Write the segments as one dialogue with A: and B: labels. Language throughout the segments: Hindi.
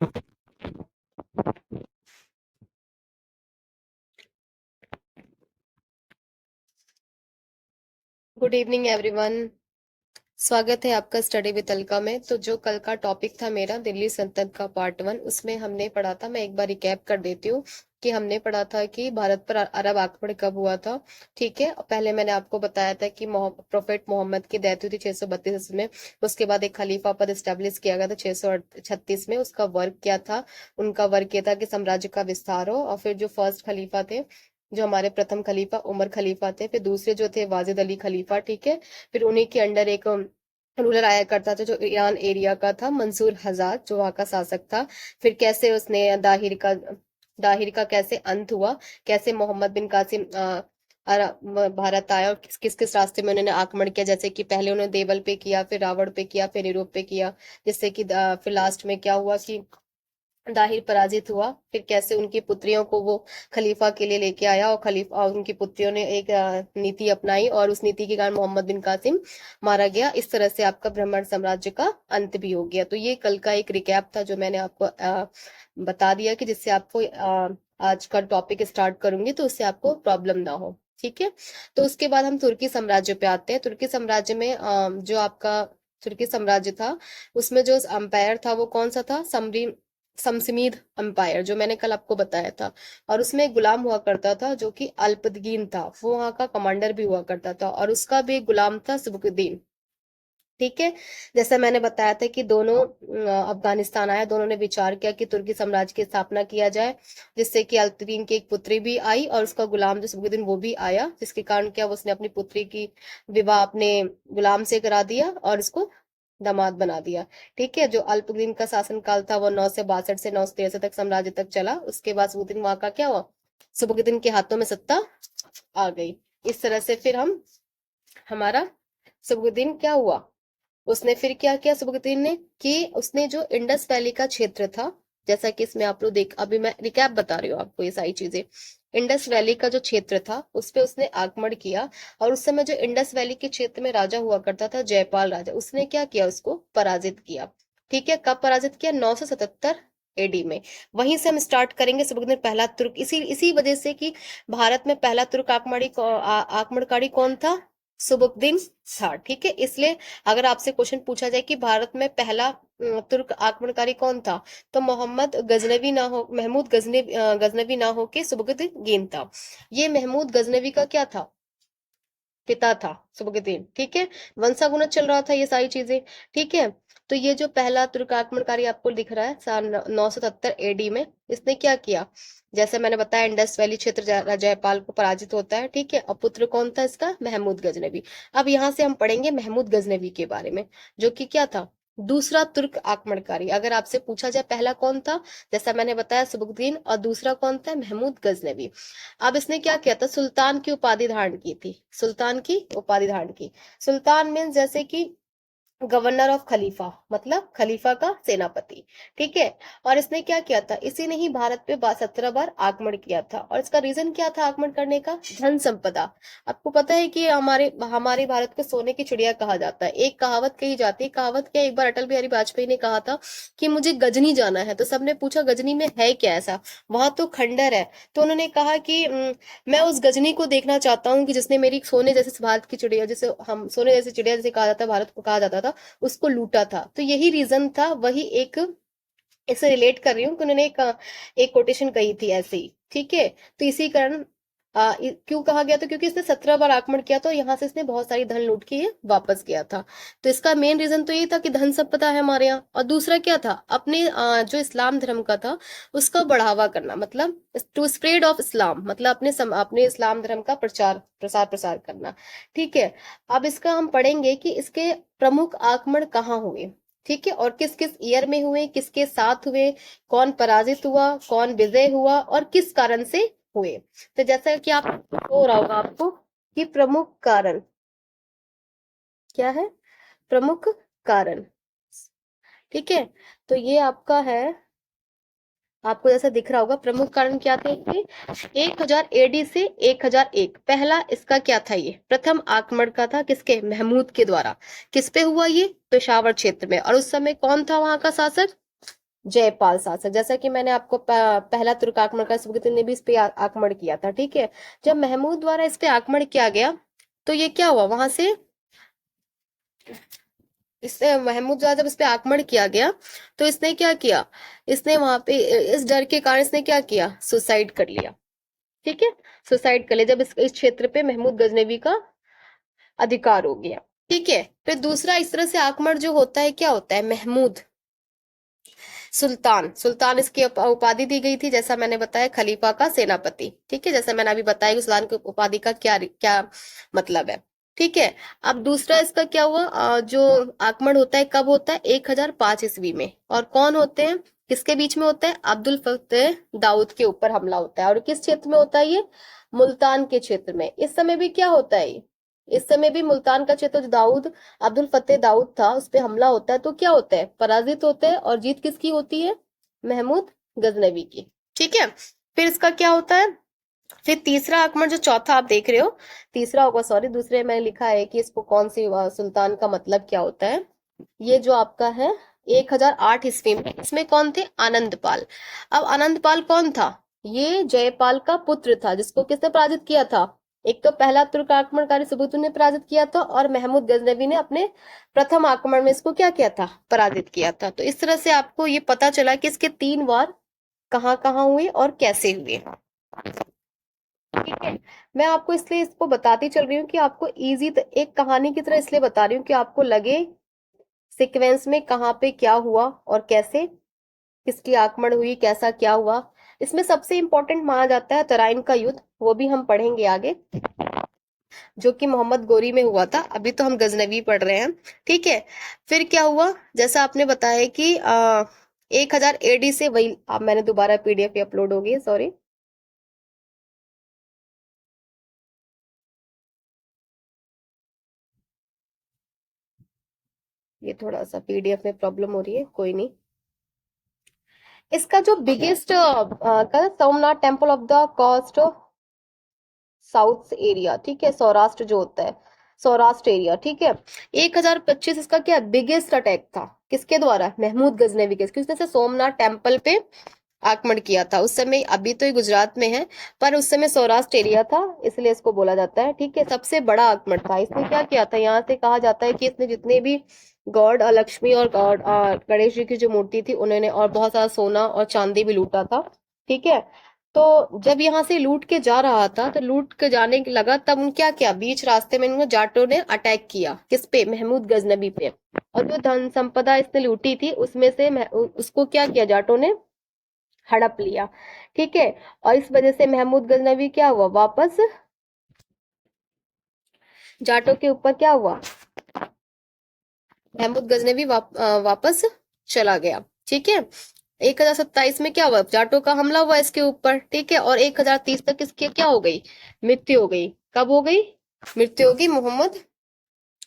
A: Good evening everyone. स्वागत है आपका स्टडी विद अलका में। तो जो कल का टॉपिक था मेरा दिल्ली सल्तनत का पार्ट 1, उसमें हमने पढ़ा था, मैं एक बार रिकैप कर देती हूँ कि हमने पढ़ा था कि भारत पर अरब आक्रमण कब हुआ था। ठीक है, पहले मैंने आपको बताया था कि प्रोफेट मोहम्मद की डेथ हुई थी 632 में। उसके बाद एक खलीफा पद स्टेब्लिश किया गया था 636 में। उसका वर्क क्या था? उनका वर्क ये था कि साम्राज्य का विस्तार हो। और फिर जो फर्स्ट खलीफा थे, जो हमारे प्रथम खलीफा उमर खलीफा थे, फिर दूसरे जो थे वाजिद अली खलीफा। ठीक है, फिर उन्हीं के अंडर एक रूलर आया करता था जो ईरान एरिया का था, मंसूर हजाद, जो वहाँ का शासक था। फिर कैसे उसने दाहिर का कैसे अंत हुआ, कैसे मोहम्मद बिन कासिम भारत आया और किस किस किस रास्ते में उन्होंने आक्रमण किया। जैसे कि पहले उन्होंने देवल पे किया, फिर रावण पे किया, फिर यूरोप पे किया, जिससे कि फिर लास्ट में क्या हुआ कि दाहिर पराजित हुआ। फिर कैसे उनकी पुत्रियों को वो खलीफा के लिए लेके आया और खलीफा और उनकी पुत्रियों ने एक नीति अपनाई और उस नीति के कारण मोहम्मद बिन कासिम मारा गया। इस तरह से आपका ब्राह्मण साम्राज्य का अंत भी हो गया। तो ये कल का एक रिकैप था जो मैंने आपको बता दिया कि जिससे आपको आज का टॉपिक स्टार्ट करूंगी तो उससे आपको प्रॉब्लम ना हो। ठीक है, तो उसके बाद हम तुर्की साम्राज्य पे आते हैं। तुर्की साम्राज्य में जो आपका तुर्की साम्राज्य था, उसमें जो अंपायर था वो कौन सा था? समसमीद अंपायर, जो मैंने कल आपको बताया था। और उसमें एक गुलाम हुआ करता था जो कि अल्पदगीन था, वो वहां का कमांडर भी हुआ करता था, और उसका भी एक गुलाम था सुबुकुद्दीन। ठीक है, जैसा मैंने बताया था कि दोनों अफगानिस्तान आए, दोनों ने विचार किया कि तुर्की साम्राज्य की स्थापना किया जाए, जिससे कि अल्पदगीन की एक पुत्री भी आई और उसका गुलाम जो सुबुकुद्दीन वो भी आया, जिसके कारण क्या उसने अपनी पुत्री की विवाह अपने गुलाम से करा दिया और इसको दामाद बना दिया। ठीक है, जो अल्पदीन का शासन काल था वो 962 से 963 तक साम्राज्य तक चला। उसके बाद सुबुद्दीन वहां का क्या हुआ, सुबुद्दीन के हाथों में सत्ता आ गई। इस तरह से फिर हमारा सुबुद्दीन क्या हुआ, उसने फिर क्या किया सुबुद्दीन ने कि उसने जो इंडस वैली का क्षेत्र था, जैसा कि इसमें आप लोग देख, अभी मैं रिकैप बता रही हूँ आपको ये सारी चीजें। इंडस वैली का जो क्षेत्र था उस पे उसने आक्रमण किया। और उस समय जो इंडस वैली के क्षेत्र में राजा हुआ करता था, जयपाल राजा, उसने क्या किया, उसको पराजित किया। ठीक है, कब पराजित किया? 977 एडी में। वहीं से हम स्टार्ट करेंगे। सुबुद्दीन पहला तुर्क, इसी इसी वजह से कि भारत में पहला तुर्क आक्रमणकारी कौन था? सुबुद्दीन था। ठीक है, इसलिए अगर आपसे क्वेश्चन पूछा जाए कि भारत में पहला तुर्क आक्रमणकारी कौन था, तो मोहम्मद गजनवी ना हो, महमूद गजनवी ना हो के सुबुक्तुद्दीन था। ये महमूद गजनवी का क्या था? पिता था सुबुक्तुद्दीन। ठीक है, वंशागुणत चल रहा था ये सारी चीजें। ठीक है, तो ये जो पहला तुर्क आक्रमणकारी आपको दिख रहा है सन 977 एडी में, इसने क्या किया? जैसे मैंने बताया, इंडस वैली क्षेत्र जयपाल को पराजित होता है। ठीक है, और पुत्र कौन था इसका? महमूद गजनवी। अब यहाँ से हम पढ़ेंगे महमूद गजनवी के बारे में, जो कि क्या था? दूसरा तुर्क आक्रमणकारी। अगर आपसे पूछा जाए पहला कौन था, जैसा मैंने बताया सुबुक्तुद्दीन, और दूसरा कौन था? महमूद गजनवी। अब इसने क्या किया था? सुल्तान की उपाधि धारण की थी। सुल्तान की उपाधि धारण की। सुल्तान मीन्स जैसे कि गवर्नर ऑफ खलीफा, मतलब खलीफा का सेनापति। ठीक है, और इसने क्या किया था? इसी ने ही भारत पे 17 बार आक्रमण किया था। और इसका रीजन क्या था आक्रमण करने का? धन संपदा। आपको पता है कि हमारे हमारे भारत को सोने की चिड़िया कहा जाता है। एक कहावत कही जाती है, कहावत क्या, एक बार अटल बिहारी वाजपेयी ने कहा था कि मुझे गजनी जाना है। तो सबने पूछा गजनी में है क्या ऐसा, वहां तो खंडर है। तो उन्होंने कहा कि मैं उस गजनी को देखना चाहता हूँ कि जिसने मेरी सोने जैसे भारत की चिड़िया, जैसे हम सोने जैसी चिड़िया जैसे कहा जाता है, भारत को कहा जाता था, उसको लूटा था। तो यही रीजन था, वही एक इसे रिलेट कर रही हूँ कि उन्होंने एक कोटेशन कही थी ऐसे ही। ठीक है, तो इसी कारण क्यों कहा गया था? क्योंकि इसने 17 बार आक्रमण किया था और यहाँ से इसने बहुत सारी धन लूट के ये वापस गया था। तो इसका मेन रीजन तो ये था कि धन संपदा है हमारे यहाँ। और दूसरा क्या था? अपने जो इस्लाम धर्म का था उसका बढ़ावा करना, मतलब टू स्प्रेड ऑफ इस्लाम, मतलब अपने इस्लाम धर्म का प्रसार प्रसार करना। ठीक है, अब इसका हम पढ़ेंगे कि इसके प्रमुख आक्रमण कहाँ हुए। ठीक है, और किस किस ईयर में हुए, किसके साथ हुए, कौन पराजित हुआ, कौन विजय हुआ, और किस कारण से हुए। तो जैसा कि आप हो रहा होगा आपको कि प्रमुख कारण क्या है, प्रमुख कारण। ठीक है, तो ये आपका है, आपको जैसा दिख रहा होगा प्रमुख कारण क्या थे कि 1000 एडी से 1001 पहला इसका क्या था? ये प्रथम आक्रमण का था, किसके? महमूद के द्वारा। किस पे हुआ ये? पेशावर क्षेत्र में। और उस समय कौन था वहां का शासक? जयपाल शासक। जैसा कि मैंने आपको पहला तुर्क आक्रमण का सुबुतुन ने भी इस पे आक्रमण किया था, ठीक है। जब महमूद द्वारा इस पे आक्रमण किया गया तो ये क्या हुआ, वहां से इसने महमूद द्वारा जब इस पे आक्रमण किया गया तो इसने क्या किया, इसने वहां पे इस डर के कारण इसने क्या किया, सुसाइड कर लिया, ठीक है। सुसाइड कर लिया जब इस क्षेत्र पे महमूद गजनवी का अधिकार हो गया, ठीक है। फिर दूसरा इस तरह से आक्रमण जो होता है क्या होता है, महमूद सुल्तान, सुल्तान इसकी उपाधि दी गई थी, जैसा मैंने बताया खलीफा का सेनापति, ठीक है। जैसा मैंने अभी बताया कि सुल्तान की उपाधि का क्या क्या मतलब है, ठीक है। अब दूसरा इसका क्या हुआ, जो आक्रमण होता है कब होता है, 1005 ईस्वी में। और कौन होते हैं, किसके बीच में होता है, अब्दुल फतेह दाऊद के ऊपर हमला होता है। और किस क्षेत्र में होता है ये, मुल्तान के क्षेत्र में। इस समय भी क्या होता है, इस समय भी मुल्तान का क्षेत्र जो दाऊद अब्दुल फतेह दाऊद था उस पे हमला होता है तो क्या होता है, पराजित होते हैं। और जीत किसकी होती है, महमूद गजनवी की, ठीक है। फिर इसका क्या होता है, फिर तीसरा आक्रमण जो चौथा आप देख रहे हो, तीसरा होगा, सॉरी दूसरे में लिखा है कि इसको कौन सी सुल्तान का मतलब क्या होता है। ये जो आपका है 1008 ईस्वी में, इसमें कौन थे, आनंदपाल। अब आनंदपाल कौन था, ये जयपाल का पुत्र था, जिसको किसने पराजित किया था, एक तो पहला तुर्क आक्रमणकारी सुबुतुन ने पराजित किया था, और महमूद गजनवी ने अपने प्रथम आक्रमण में इसको क्या किया था, पराजित किया था। तो इस तरह से आपको ये पता चला कि इसके 3 वार कहाँ कहाँ हुए और कैसे हुए, ठीक है। मैं आपको इसलिए इसको बताती चल रही हूँ कि आपको इजी एक कहानी की तरह इसलिए बता रही हूँ कि आपको लगे सीक्वेंस में कहाँ पे क्या हुआ और कैसे किसकी आक्रमण हुई, कैसा क्या हुआ। इसमें सबसे इंपॉर्टेंट माना जाता है तराइन का युद्ध, वो भी हम पढ़ेंगे आगे, जो कि मोहम्मद गोरी में हुआ था। अभी तो हम गजनवी पढ़ रहे हैं, ठीक है। फिर क्या हुआ, जैसा आपने बताया कि 1000 AD से वही, अब मैंने दोबारा PDF अपलोड हो गई, सॉरी। ये थोड़ा सा PDF में प्रॉब्लम हो रही है, कोई नहीं। इसका जो biggest Somnath temple of the cost south area, ठीक है, सौराष्ट्र जो होता है, सौराष्ट्र एरिया, ठीक है। 1025 इसका क्या बिगेस्ट अटैक था, किसके द्वारा, महमूद गजनवी के, किसने से सोमनाथ टेम्पल पे आक्रमण किया था। उस समय, अभी तो ये गुजरात में है, पर उस समय सौराष्ट्र एरिया था, इसलिए इसको बोला जाता है, ठीक है। सबसे बड़ा आक्रमण था, इसने क्या किया था, यहाँ से कहा जाता है कि इसने जितने भी गॉड लक्ष्मी और गॉड गणेश जी की जो मूर्ति थी उन्होंने, और बहुत सारा सोना और चांदी भी लूटा था, ठीक है। तो जब यहाँ से लूट के जा रहा था, तो लूट के जाने लगा, तब उन क्या किया, बीच रास्ते में इनको जाटों ने अटैक किया, किस पे, महमूद गजनबी पे। और जो धन संपदा इसने लूटी थी उसमें से उसको क्या किया, जाटों ने हड़प लिया, ठीक है। और इस वजह से महमूद गजनवी क्या हुआ, वापस जाटों के ऊपर क्या हुआ, महमूद गजनवी वापस चला गया, ठीक है। 1027 में क्या हुआ, जाटों का हमला हुआ इसके ऊपर, ठीक है। और 1030 तक इसकी क्या हो गई, मृत्यु हो गई। कब हो गई, मृत्यु होगी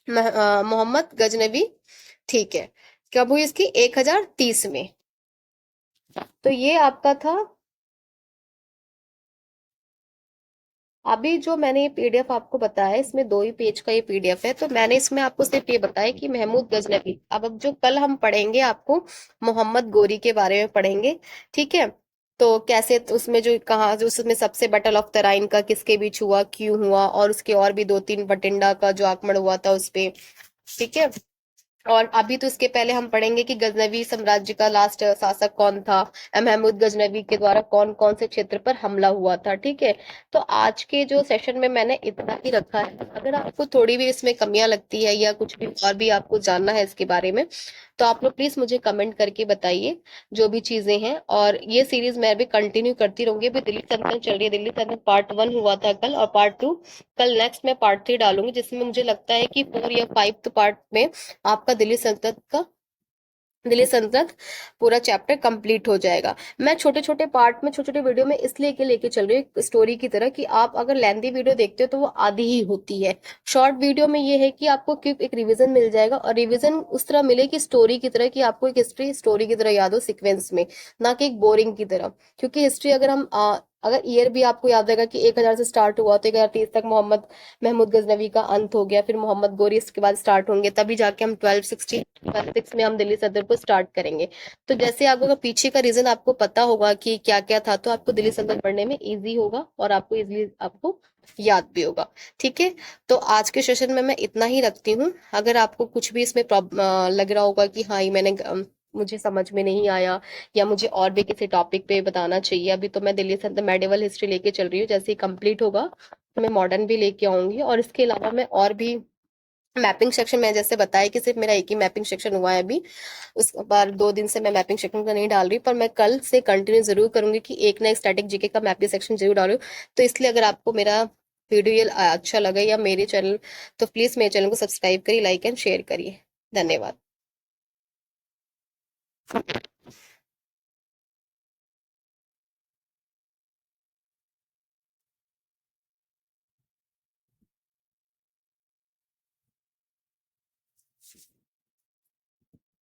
A: मोहम्मद गजनवी, ठीक है। कब हुई इसकी, 1030 में। तो ये आपका था। अभी जो मैंने ये PDF आपको बताया, इसमें 2 ही पेज का ये PDF है, तो मैंने इसमें आपको सिर्फ ये बताया कि महमूद गजनवी। अब जो कल हम पढ़ेंगे आपको मोहम्मद गोरी के बारे में पढ़ेंगे, ठीक है। तो कैसे, तो उसमें जो कहा, जो उसमें सबसे बैटल ऑफ तराइन का किसके बीच हुआ, क्यों हुआ, और उसके और भी 2-3 बठिंडा का जो आक्रमण हुआ था उस पे, ठीक है। और अभी तो इसके पहले हम पढ़ेंगे कि गजनवी साम्राज्य का लास्ट शासक कौन था, महमूद गजनवी के द्वारा कौन कौन से क्षेत्र पर हमला हुआ था, ठीक है। तो आज के जो सेशन में मैंने इतना ही रखा है। अगर आपको थोड़ी भी इसमें कमियां लगती है या कुछ भी और भी आपको जानना है इसके बारे में, तो आप लोग प्लीज मुझे कमेंट करके बताइए जो भी चीजें हैं। और ये सीरीज मैं भी कंटिन्यू करती रहूंगी। अभी दिल्ली सल्तनत चल रही है, दिल्ली सल्तनत पार्ट 1 हुआ था कल, और पार्ट 2 कल, नेक्स्ट मैं पार्ट 3 डालूंगी, जिसमें मुझे लगता है कि 4 या 5 पार्ट में आपका दिल्ली सल्तनत पूरा चैप्टर कंप्लीट हो जाएगा। मैं छोटे छोटे पार्ट में, छोटे छोटे वीडियो में इसलिए के लेके चल रही हूँ स्टोरी की तरह, कि आप अगर लेंथी वीडियो देखते हो तो वो आधी ही होती है। शॉर्ट वीडियो में ये है कि आपको क्विक एक रिवीजन मिल जाएगा, और रिवीजन उस तरह मिले कि स्टोरी की तरह, कि आपको एक हिस्ट्री स्टोरी की तरह याद हो सीक्वेंस में, ना कि एक बोरिंग की तरह। क्योंकि हिस्ट्री अगर हम अगर ईयर भी आपको याद रहेगा कि 1000 से स्टार्ट हुआ तो 1030 तक मोहम्मद महमूद गजनवी का अंत हो गया, फिर मोहम्मद गोरी इसके बाद स्टार्ट होंगे, तभी जाके हम 1260 में हम दिल्ली सल्तनत को स्टार्ट करेंगे। तो जैसे आपको अगर पीछे का रीजन आपको पता होगा कि क्या क्या था, तो आपको दिल्ली सल्तनत पढ़ने में इजी होगा और आपको इजीली आपको याद भी होगा। ठीक है, तो आज के सेशन में मैं इतना ही रखती हूँ। अगर आपको कुछ भी इसमें प्रॉब्लम लग रहा होगा कि हाँ ये मुझे समझ में नहीं आया, या मुझे और भी किसी टॉपिक पे बताना चाहिए, अभी तो मैं दिल्ली से मेडिवल हिस्ट्री लेके चल रही हूँ, जैसे ही कंप्लीट होगा तो मैं मॉडर्न भी लेके आऊंगी। और इसके अलावा मैं और भी मैपिंग सेक्शन में, जैसे बताया कि सिर्फ मेरा एक ही मैपिंग सेक्शन हुआ है अभी, उस बार 2 दिन से मैं मैपिंग सेक्शन का नहीं डाल रही, पर मैं कल से कंटिन्यू जरूर करूंगी कि एक ना एक स्टैटिक जीके का मैपिंग सेक्शन जरूर डालूं। तो इसलिए अगर आपको मेरा वीडियो ये अच्छा लगा या मेरे चैनल, तो प्लीज मेरे चैनल को सब्सक्राइब करिए, लाइक एंड शेयर करिए। धन्यवाद।